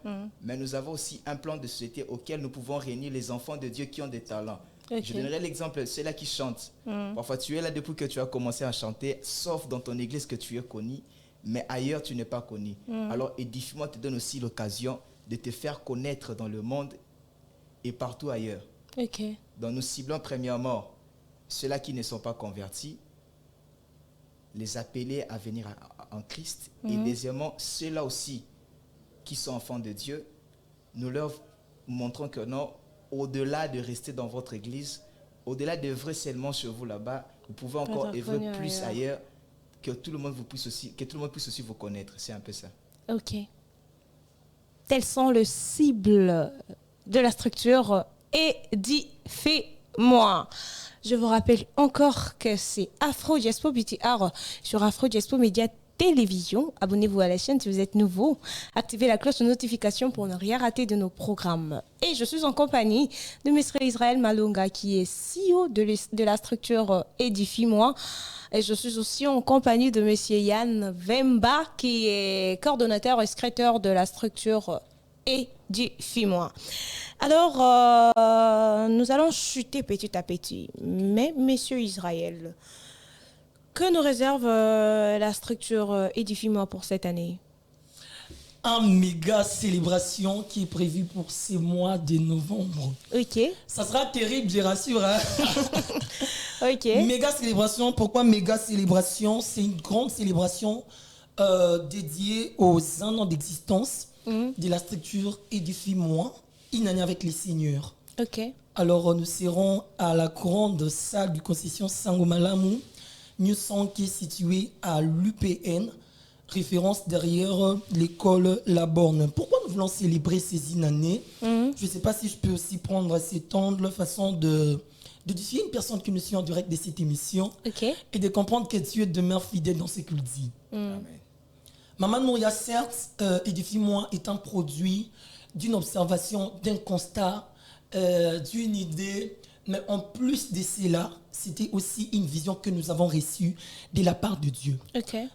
mais nous avons aussi un plan de société auquel nous pouvons réunir les enfants de Dieu qui ont des talents. Ok. Je donnerai l'exemple, ceux-là qui chantent. Parfois, tu es là depuis que tu as commencé à chanter, sauf dans ton église que tu es connu, mais ailleurs, tu n'es pas connu. Alors, édifie-moi te donne aussi l'occasion de te faire connaître dans le monde et partout ailleurs. Ok. Donc, nous ciblons premièrement ceux-là qui ne sont pas convertis, les appeler à venir en Christ. Et deuxièmement, ceux-là aussi qui sont enfants de Dieu, nous leur montrons que non, au-delà de rester dans votre église, au-delà d'œuvrer seulement chez vous là-bas, vous pouvez encore œuvrer plus ailleurs, que tout le monde puisse aussi vous connaître. C'est un peu ça. Ok. Telles sont les cibles de la structure Édifie-moi. Je vous rappelle encore que c'est Afro Diaspo Beauty Art sur Afro Diaspo Média Télévision. Abonnez-vous à la chaîne si vous êtes nouveau. Activez la cloche de notification pour ne rien rater de nos programmes. Et je suis en compagnie de M. Israël Malonga qui est CEO de la structure Édifie-moi. Et je suis aussi en compagnie de M. Yann Vemba qui est coordonnateur et secrétaire de la structure Édifie-moi. Alors, nous allons chuter petit à petit. Mais, Monsieur Israël, que nous réserve la structure Édifie-moi pour cette année? Un méga célébration qui est prévue pour ce mois de novembre. Ok. Ça sera terrible, je rassure. Hein? Ok. Méga célébration. Pourquoi méga célébration? C'est une grande célébration dédiée aux 1 an d'existence de la structure Édifie-moi, une année avec les seigneurs. Ok. Alors, nous serons à la grande salle du concession Sangomalamu, Newson, qui est située à l'UPN, référence derrière l'école La Borne. Pourquoi nous voulons célébrer ces inannées? Je ne sais pas si je peux aussi prendre cette humble façon de défier une personne qui nous suit en direct de cette émission et de comprendre que Dieu demeure fidèle dans ce qu'il dit. Amen. Maman Nouria, certes, Édifie-moi est un produit d'une observation, d'un constat, d'une idée, mais en plus de cela, c'était aussi une vision que nous avons reçue de la part de Dieu.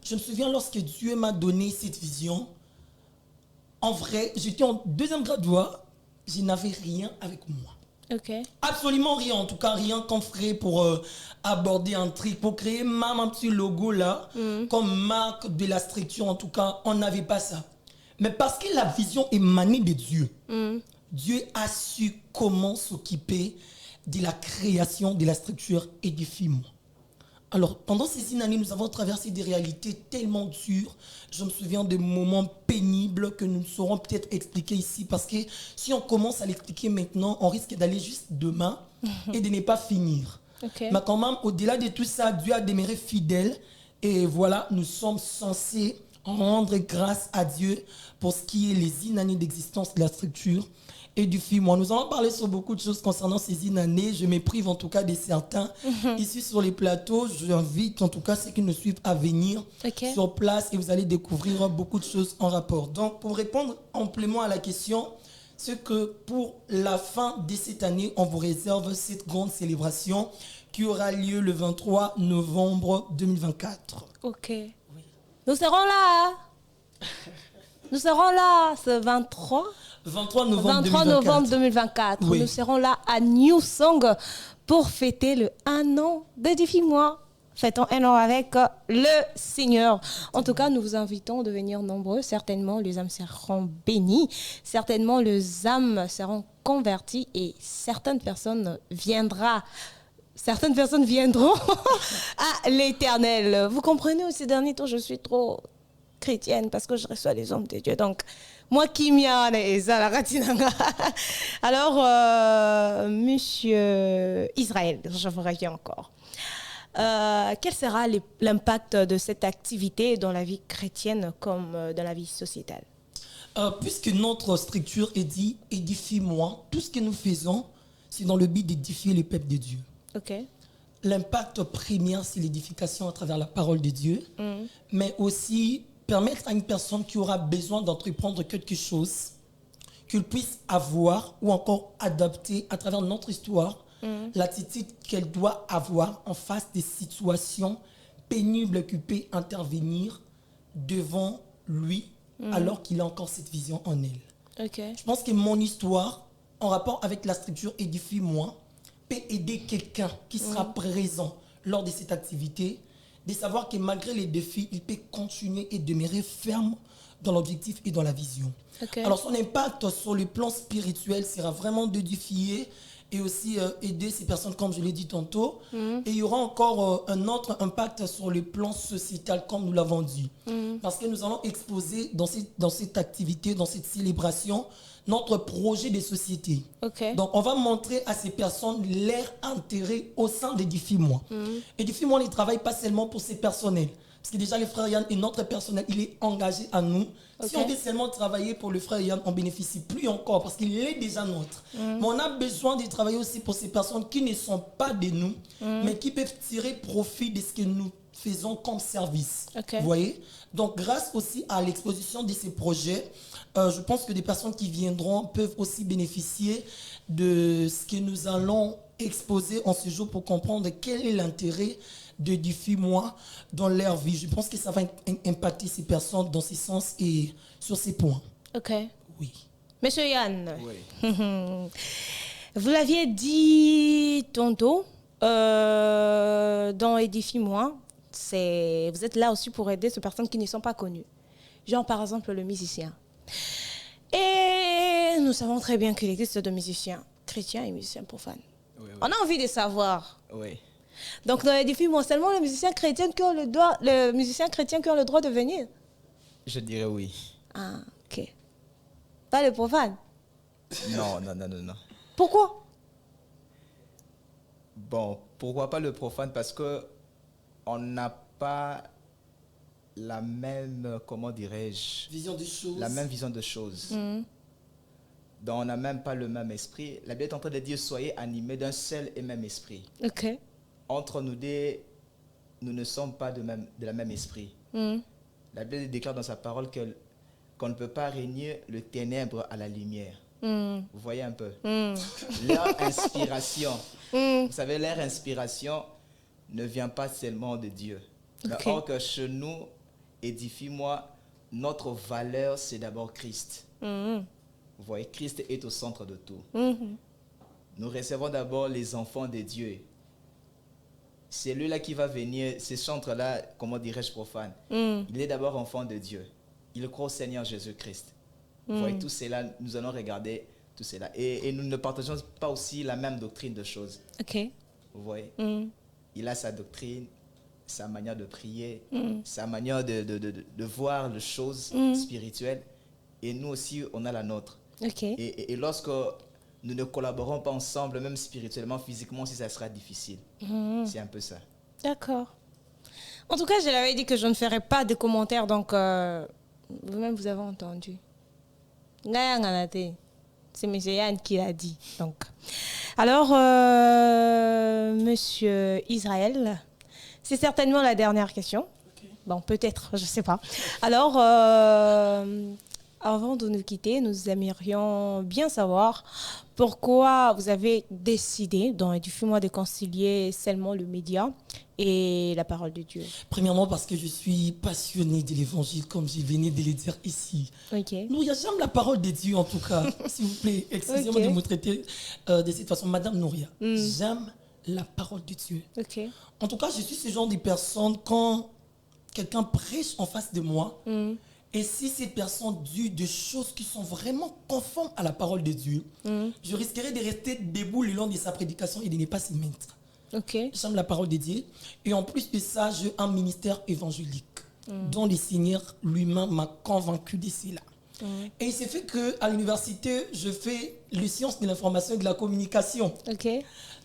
Je me souviens lorsque Dieu m'a donné cette vision, en vrai, j'étais en 2e graduat, je n'avais rien avec moi. Absolument rien, en tout cas rien qu'on ferait pour aborder un truc, pour créer même un petit logo là, comme marque de la structure, en tout cas, on n'avait pas ça. Mais parce que la vision émanait de Dieu, Dieu a su comment s'occuper de la création de la structure Édifie-moi. Alors, pendant ces années, nous avons traversé des réalités tellement dures. Je me souviens des moments pénibles que nous ne saurons peut-être expliquer ici. Parce que si on commence à l'expliquer maintenant, on risque d'aller juste demain et de ne pas finir. Mais quand même, au-delà de tout ça, Dieu a demeuré fidèle. Et voilà, nous sommes censés rendre grâce à Dieu pour ce qui est les années d'existence de la structure Édifie-moi. Nous allons parler sur beaucoup de choses concernant ces inannées. Je me prive en tout cas de certains ici sur les plateaux. J'invite en tout cas ceux qui nous suivent à venir sur place et vous allez découvrir beaucoup de choses en rapport. Donc, pour répondre amplement à la question, c'est que pour la fin de cette année, on vous réserve cette grande célébration qui aura lieu le 23 novembre 2024. Nous serons là. Nous serons là ce 23. 23 novembre 23 2024. novembre 2024. Oui. Nous serons là à New Song pour fêter le 1 an de Défi-moi. Fêtons 1 an avec le Seigneur. En tout cas, nous vous invitons de venir nombreux. Certainement, les âmes seront bénies. Certainement, les âmes seront converties et certaines personnes viendront à l'Éternel. Vous comprenez, ces derniers temps, je suis trop chrétienne parce que je reçois les hommes de Dieu. Donc, moi qui m'y alors, monsieur Israël, je vous reviens encore. Quel sera l'impact de cette activité dans la vie chrétienne comme dans la vie sociétale? Puisque notre structure est dit « édifie-moi », tout ce que nous faisons, c'est dans le but d'édifier le peuple de Dieu. Ok. L'impact premier, c'est l'édification à travers la parole de Dieu, mais aussi permettre à une personne qui aura besoin d'entreprendre quelque chose qu'il puisse avoir ou encore adapter à travers notre histoire l'attitude qu'elle doit avoir en face des situations pénibles qui peuvent intervenir devant lui alors qu'il a encore cette vision en elle. Okay. Je pense que mon histoire, en rapport avec la structure Édifie-moi, peut aider quelqu'un qui sera présent lors de cette activité, de savoir que malgré les défis, il peut continuer et demeurer ferme dans l'objectif et dans la vision. Okay. Alors son impact sur le plan spirituel sera vraiment d'édifier et aussi aider ces personnes, comme je l'ai dit tantôt. Et il y aura encore un autre impact sur le plan sociétal, comme nous l'avons dit. Parce que nous allons exposer dans cette activité, dans cette célébration, notre projet de société. Okay. Donc, on va montrer à ces personnes leur intérêt au sein d'Édifie-moi. Édifie-moi ne travaille pas seulement pour ses personnels. Parce que déjà, le frère Yann est notre personnel, il est engagé à nous. Okay. Si on veut seulement travailler pour le frère Yann, on bénéficie plus encore parce qu'il est déjà nôtre. Mais on a besoin de travailler aussi pour ces personnes qui ne sont pas de nous, mais qui peuvent tirer profit de ce que nous faisons comme service. Okay. Vous voyez? Donc, grâce aussi à l'exposition de ces projets, je pense que des personnes qui viendront peuvent aussi bénéficier de ce que nous allons exposer en ce jour pour comprendre quel est l'intérêt d'Édifie-moi dans leur vie. Je pense que ça va impacter ces personnes dans ce sens et sur ces points. Ok. Oui. Monsieur Yann, Oui. vous l'aviez dit tantôt, dans Édifie-moi, vous êtes là aussi pour aider ces personnes qui ne sont pas connues. Genre par exemple le musicien. Et nous savons très bien qu'il existe de musiciens chrétiens et musiciens profanes. Oui, oui. On a envie de savoir. Oui. Donc dans Édifie-moi, seulement les musiciens chrétiens qui ont le droit de venir. Je dirais oui. Ah, ok. Pas les profanes. Non. Pourquoi? Bon, pourquoi pas le profane? Parce que on n'a pas la même, comment dirais-je, Vision des choses. la même vision de choses. Donc on n'a même pas le même esprit. La Bible est en train de dire soyez animés d'un seul et même esprit. Ok. Entre nous deux, nous ne sommes pas de la même esprit. La Bible déclare dans sa parole qu'on ne peut pas régner le ténèbre à la lumière. Vous voyez un peu. Leur inspiration, vous savez, leur inspiration ne vient pas seulement de Dieu. Okay. Or que chez nous, Édifie-moi, notre valeur, c'est d'abord Christ. Vous voyez, Christ est au centre de tout. Nous recevons d'abord les enfants de Dieu. C'est lui-là qui va venir, ce chantre-là, comment dirais-je, profane. Il est d'abord enfant de Dieu. Il croit au Seigneur Jésus-Christ. Vous voyez, tout cela, nous allons regarder tout cela. Et nous ne partageons pas aussi la même doctrine de choses. Ok. Vous voyez, il a sa doctrine, sa manière de prier, sa manière de voir les choses spirituelles. Et nous aussi, on a la nôtre. Ok. Et lorsque nous ne collaborons pas ensemble, même spirituellement, physiquement, si ça sera difficile. C'est un peu ça. D'accord. En tout cas, je l'avais dit que je ne ferais pas de commentaires, donc vous-même, vous avez entendu. C'est M. Yann qui l'a dit. Donc. Alors, Monsieur Israël, c'est certainement la dernière question. Okay. Bon, peut-être, je ne sais pas. Alors, Avant de nous quitter, nous aimerions bien savoir pourquoi vous avez décidé dans Édifie-moi de concilier seulement le média et la parole de Dieu. Premièrement, parce que je suis passionné de l'évangile, comme je venais de le dire ici. Ok. Nouria, j'aime la parole de Dieu en tout cas. S'il vous plaît, excusez-moi Ok. de me traiter de cette façon. Madame Nouria, j'aime la parole de Dieu. Ok. En tout cas, je suis ce genre de personne quand quelqu'un prêche en face de moi. Et si cette personne dit des choses qui sont vraiment conformes à la parole de Dieu, je risquerais de rester debout le long de sa prédication et de ne pas s'y mettre. Ok. J'aime la parole de Dieu. Et en plus de ça, j'ai un ministère évangélique dont le Seigneur lui-même m'a convaincu de cela. Et il s'est fait qu'à l'université, je fais les sciences de l'information et de la communication. Ok.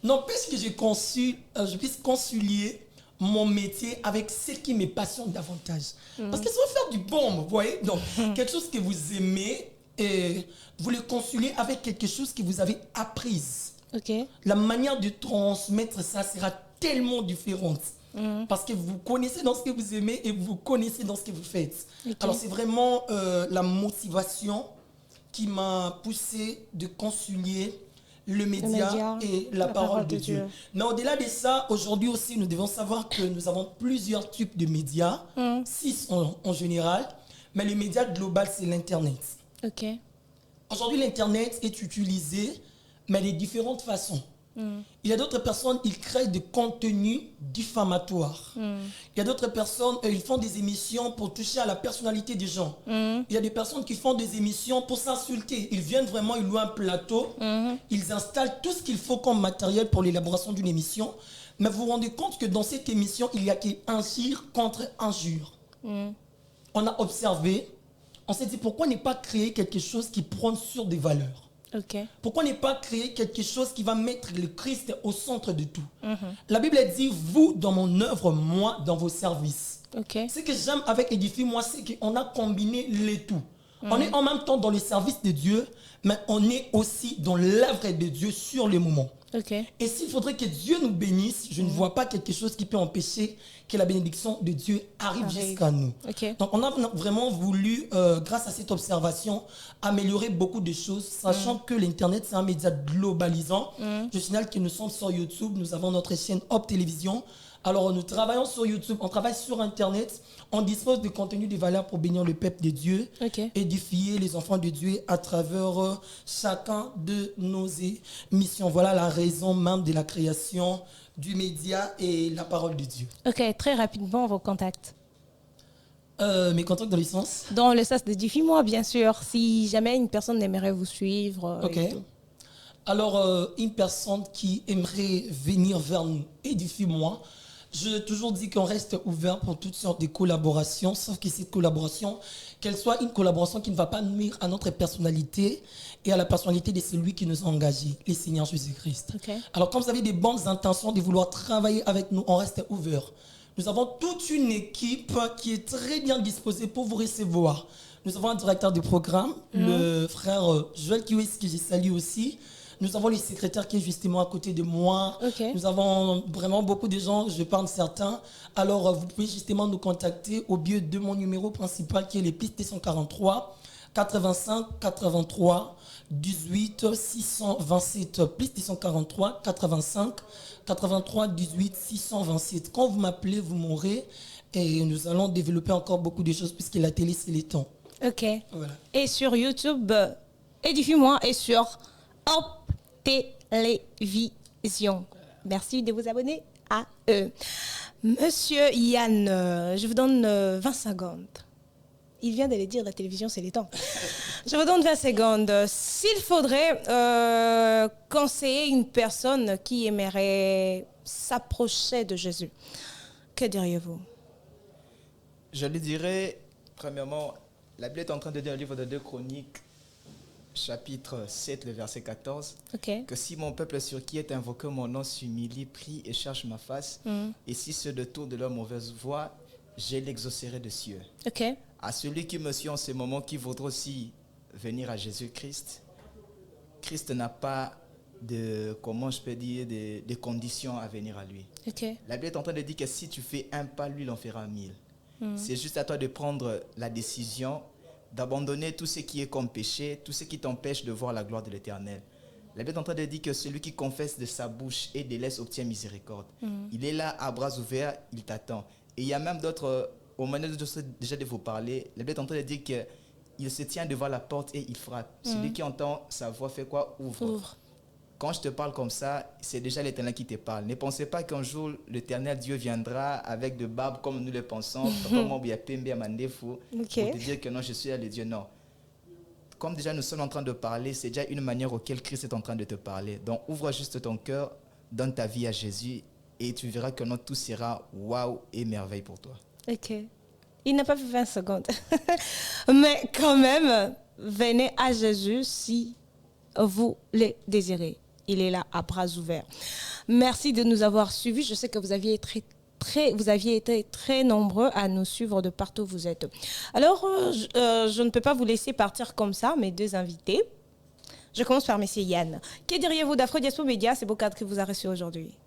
N'empêche que je puisse concilier mon métier avec ce qui me passionne davantage. Parce que ça va faire du bon, vous voyez. Donc, quelque chose que vous aimez, et vous le conciliez avec quelque chose que vous avez appris. Ok. La manière de transmettre ça sera tellement différente. Parce que vous connaissez dans ce que vous aimez et vous connaissez dans ce que vous faites. Ok. Alors, c'est vraiment la motivation qui m'a poussé de concilier le média et la parole de Dieu. Mais au-delà de ça, aujourd'hui aussi, nous devons savoir que nous avons plusieurs types de médias, 6 en général, mais le média global, c'est l'Internet. Ok. Aujourd'hui, l'Internet est utilisé, mais de différentes façons. Il y a d'autres personnes, ils créent des contenus diffamatoires. Il y a d'autres personnes, ils font des émissions pour toucher à la personnalité des gens. Il y a des personnes qui font des émissions pour s'insulter. Ils viennent vraiment, ils louent un plateau, ils installent tout ce qu'il faut comme matériel pour l'élaboration d'une émission. Mais vous vous rendez compte que dans cette émission, il y a injure contre injure. On a observé, on s'est dit pourquoi ne pas créer quelque chose qui prône sur des valeurs? Ok. Pourquoi ne pas créer quelque chose qui va mettre le Christ au centre de tout? La Bible dit, vous dans mon œuvre, moi dans vos services. Ok. Ce que j'aime avec Édifie-moi, c'est qu'on a combiné les tout. On est en même temps dans le service de Dieu, mais on est aussi dans l'œuvre de Dieu sur le moment. Ok. Et s'il faudrait que Dieu nous bénisse, je ne vois pas quelque chose qui peut empêcher que la bénédiction de Dieu arrive jusqu'à nous. Ok. Donc on a vraiment voulu, grâce à cette observation, améliorer beaucoup de choses, sachant que l'Internet, c'est un média globalisant. Je signale que nous sommes sur YouTube, nous avons notre chaîne Hop Télévision. Alors nous travaillons sur YouTube, on travaille sur Internet, on dispose de contenu de valeur pour bénir le peuple de Dieu, édifier les enfants de Dieu à travers chacun de nos émissions. Voilà la raison même de la création du média et la parole de Dieu. Ok, très rapidement, vos contacts. Mes contacts dans le sens? Dans le sens d'Édifie-moi, bien sûr, si jamais une personne aimerait vous suivre. Ok. Alors, une personne qui aimerait venir vers nous, Édifie-moi, je toujours dis qu'on reste ouvert pour toutes sortes de collaborations, sauf que cette collaboration, qu'elle soit une collaboration qui ne va pas nuire à notre personnalité et à la personnalité de celui qui nous a engagés, le Seigneur Jésus-Christ. Okay. Alors, comme vous avez des bonnes intentions de vouloir travailler avec nous, on reste ouvert. Nous avons toute une équipe qui est très bien disposée pour vous recevoir. Nous avons un directeur de programme, le frère Joël Kiwis, que je salue aussi. Nous avons le secrétaire qui est justement à côté de moi. Okay. Nous avons vraiment beaucoup de gens, je parle certains. Alors, vous pouvez justement nous contacter au biais de mon numéro principal qui est le plus 243 85 83 18 627. Plus 243 85 83 18 627. Quand vous m'appelez, vous m'aurez et nous allons développer encore beaucoup de choses puisque la télé, c'est le temps. Ok. Voilà. Et sur YouTube, Édifie-moi et sur Hop Télévision. Merci de vous abonner à eux. Monsieur Yann, je vous donne 20 secondes. Il vient de le dire, la télévision, c'est les temps. Je vous donne 20 secondes. S'il faudrait conseiller une personne qui aimerait s'approcher de Jésus, que diriez-vous? Je lui dirais, premièrement, la Bible est en train de dire au livre de 2 Chroniques, chapitre 7, le verset 14, que si mon peuple sur qui est invoqué mon nom s'humilie, prie et cherche ma face, et si se détournent de leur mauvaise voie, je l'exaucerai de cieux. À celui qui me suit en ce moment, qui voudra aussi venir à Jésus-Christ, Christ n'a pas de, comment je peux dire, de conditions à venir à lui. La Bible est en train de dire que si tu fais un pas, lui, il en fera 1000. C'est juste à toi de prendre la décision d'abandonner tout ce qui est comme péché, tout ce qui t'empêche de voir la gloire de l'Éternel. La Bible est en train de dire que celui qui confesse de sa bouche et délaisse obtient miséricorde. Il est là à bras ouverts, il t'attend. Et il y a même d'autres, au moment déjà de vous parler, la Bible est en train de dire qu'il se tient devant la porte et il frappe. Celui qui entend sa voix fait quoi? Ouvre. Quand je te parle comme ça, c'est déjà l'Éternel qui te parle. Ne pensez pas qu'un jour, l'Éternel Dieu viendra avec de barbes comme nous le pensons, pour te dire que non, je suis le Dieu. Non. Comme déjà nous sommes en train de parler, c'est déjà une manière auquel Christ est en train de te parler. Donc ouvre juste ton cœur, donne ta vie à Jésus et tu verras que non, tout sera waouh et merveille pour toi. Ok. Il n'a pas fait 20 secondes. Mais quand même, venez à Jésus si vous le désirez. Il est là à bras ouverts. Merci de nous avoir suivis. Je sais que vous aviez été très nombreux à nous suivre de partout où vous êtes. Alors, je ne peux pas vous laisser partir comme ça, mes deux invités. Je commence par M. Yann. Que diriez-vous d'Afro-Diaspo Média, ces beaux cadres que vous avez reçus aujourd'hui?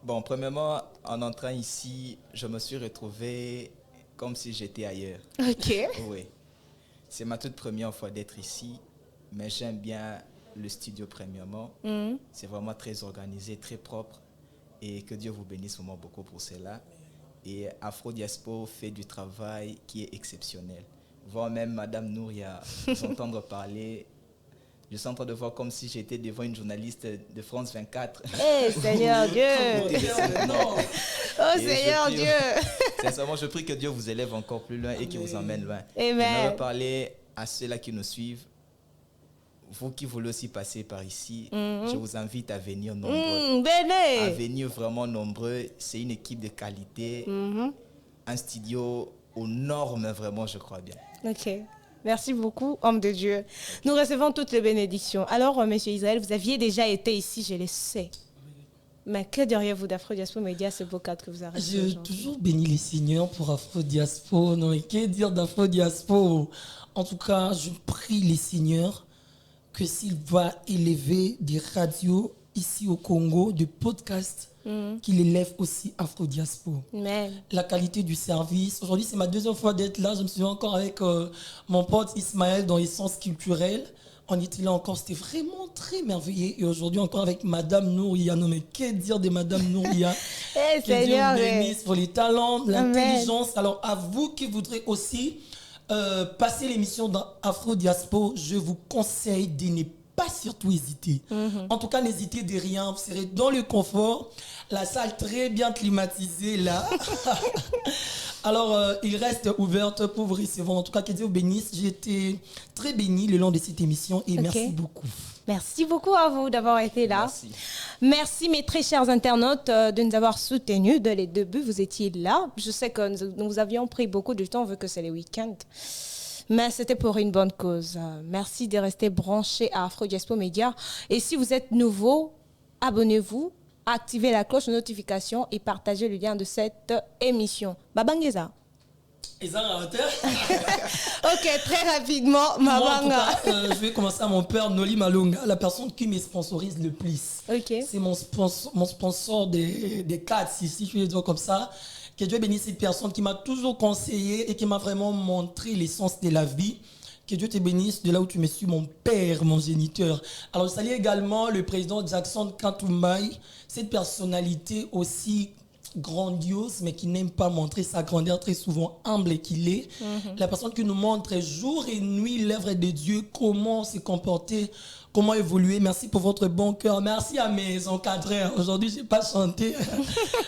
Bon, premièrement, en entrant ici, je me suis retrouvé comme si j'étais ailleurs. Ok. Oui. C'est ma toute première fois d'être ici, mais j'aime bien le studio premièrement. C'est vraiment très organisé, très propre. Et que Dieu vous bénisse vraiment beaucoup pour cela. Et Afro-Diaspo fait du travail qui est exceptionnel. Voir même Madame Nouria vous entendre parler, je suis en train de voir comme si j'étais devant une journaliste de France 24. Eh, Seigneur Dieu! Oh, Seigneur Dieu! Sincèrement, je prie que Dieu vous élève encore plus loin et qu'il vous emmène loin. Amen. Je veux parler à ceux-là qui nous suivent. Vous qui voulez aussi passer par ici, je vous invite à venir nombreux. À venir vraiment nombreux. C'est une équipe de qualité. Un studio aux normes, vraiment, je crois bien. Ok. Merci beaucoup, homme de Dieu. Nous recevons toutes les bénédictions. Alors, Monsieur Israël, vous aviez déjà été ici, je le sais. Mais que diriez-vous d'Afro-Diaspo Média, ce beau cadre que vous avez reçu J'ai aujourd'hui? toujours béni les Seigneurs pour Afro-Diaspo. Non, et que dire d'Afro-Diaspo? En tout cas, je prie les Seigneurs que s'il va élever des radios ici au Congo, des podcasts, qu'il élève aussi Afro-Diaspo. Amen. La qualité du service. Aujourd'hui, c'est ma deuxième fois d'être là. Je me souviens encore avec mon pote Ismaël dans Essence Culturelle. On était là encore, c'était vraiment très merveilleux. Et aujourd'hui, encore avec Madame Nouria. Non, mais que dire de Madame Nouria? Eh, Que Dieu Seigneur, vous bénisse pour les talents, l'intelligence. Amen. Alors, à vous qui voudrez aussi passer l'émission dans Afro-Diaspo, je vous conseille de ne pas surtout hésiter. En tout cas, n'hésitez de rien. Vous serez dans le confort. La salle très bien climatisée là. Alors, il reste ouverte pour vous recevoir. En tout cas, que Dieu vous bénisse. J'ai été très béni le long de cette émission et merci beaucoup. Merci beaucoup à vous d'avoir été là. Merci. Merci mes très chers internautes de nous avoir soutenus dès les débuts. Vous étiez là. Je sais que nous avions pris beaucoup de temps vu que c'est les week-ends. Mais c'était pour une bonne cause. Merci de rester branchés à Afro-Diaspo Média. Et si vous êtes nouveau, abonnez-vous, activez la cloche de notification et partagez le lien de cette émission. Babangeza. Et ça, Ok, très rapidement, moi, en tout Mabanga. cas, je vais commencer à mon père Noli Malonga, la personne qui me sponsorise le plus. Ok. C'est mon sponsor des cadres ici, je vais le dire comme ça. Que Dieu bénisse cette personne qui m'a toujours conseillé et qui m'a vraiment montré l'essence de la vie. Que Dieu te bénisse de là où tu me suis, mon père, mon géniteur. Alors, je salue également le président Jackson Kantoumbaï, cette personnalité aussi grandiose, mais qui n'aime pas montrer sa grandeur, très souvent humble qu'il est. La personne qui nous montre jour et nuit l'œuvre de Dieu, comment se comporter, comment évoluer. Merci pour votre bon cœur. Merci à mes encadreurs. Aujourd'hui, je n'ai pas chanté.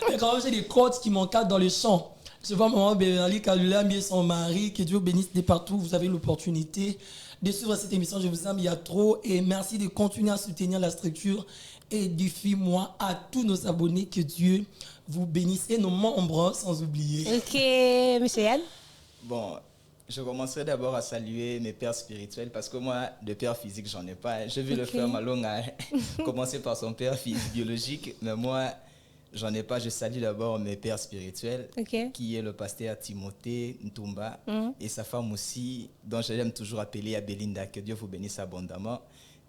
Mais quand même, j'ai des coachs qui m'encadrent dans le chant. Je vois maman Béverly Kalula, et son mari. Que Dieu vous bénisse de partout. Vous avez l'opportunité de suivre cette émission. Je vous aime, il y a trop. Et merci de continuer à soutenir la structure. Édifie-moi à tous nos abonnés. Que Dieu vous bénisse. Et nos membres, sans oublier. Ok, monsieur Yann. Bon, je commencerai d'abord à saluer mes pères spirituels parce que moi, de père physique, j'en ai pas. J'ai vu le frère Malonga commencer par son père biologique, mais moi, j'en ai pas. Je salue d'abord mes pères spirituels, qui est le pasteur Timothée Ntumba et sa femme aussi, dont j'aime toujours appeler à Belinda. Que Dieu vous bénisse abondamment.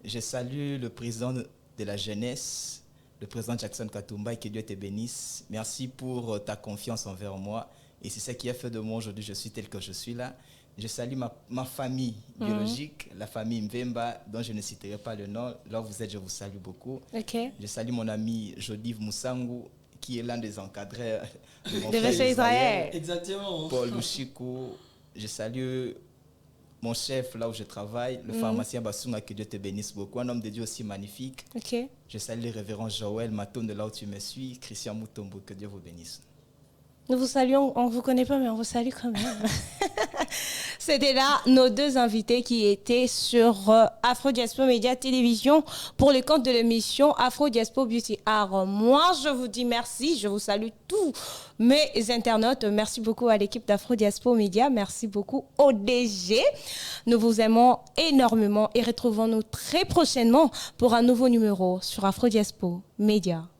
Je salue le président de la jeunesse, le président Jackson Katumba, et que Dieu te bénisse. Merci pour ta confiance envers moi. Et c'est ça qui a fait de moi aujourd'hui, je suis tel que je suis là. Je salue ma famille biologique, la famille Mvemba, dont je ne citerai pas le nom. Là où vous êtes, je vous salue beaucoup. Okay. Je salue mon ami Jodive Moussangu, qui est l'un des encadreurs de mon De frère Monsieur Israël. Exactement. Paul Louchikou. Je salue mon chef, là où je travaille, le pharmacien Bassunga, que Dieu te bénisse beaucoup. Un homme de Dieu aussi magnifique. Ok. Je salue le révérend Joël Maton de là où tu me suis, Christian Moutombo, que Dieu vous bénisse. Nous vous saluons, on ne vous connaît pas, mais on vous salue quand même. C'était là nos deux invités qui étaient sur Afro Diaspora Média Télévision pour le compte de l'émission Afro Diaspora Beauty Art. Moi, je vous dis merci, je vous salue tous mes internautes. Merci beaucoup à l'équipe d'Afro Diaspora Média, merci beaucoup au DG. Nous vous aimons énormément et retrouvons-nous très prochainement pour un nouveau numéro sur Afro Diaspora Média.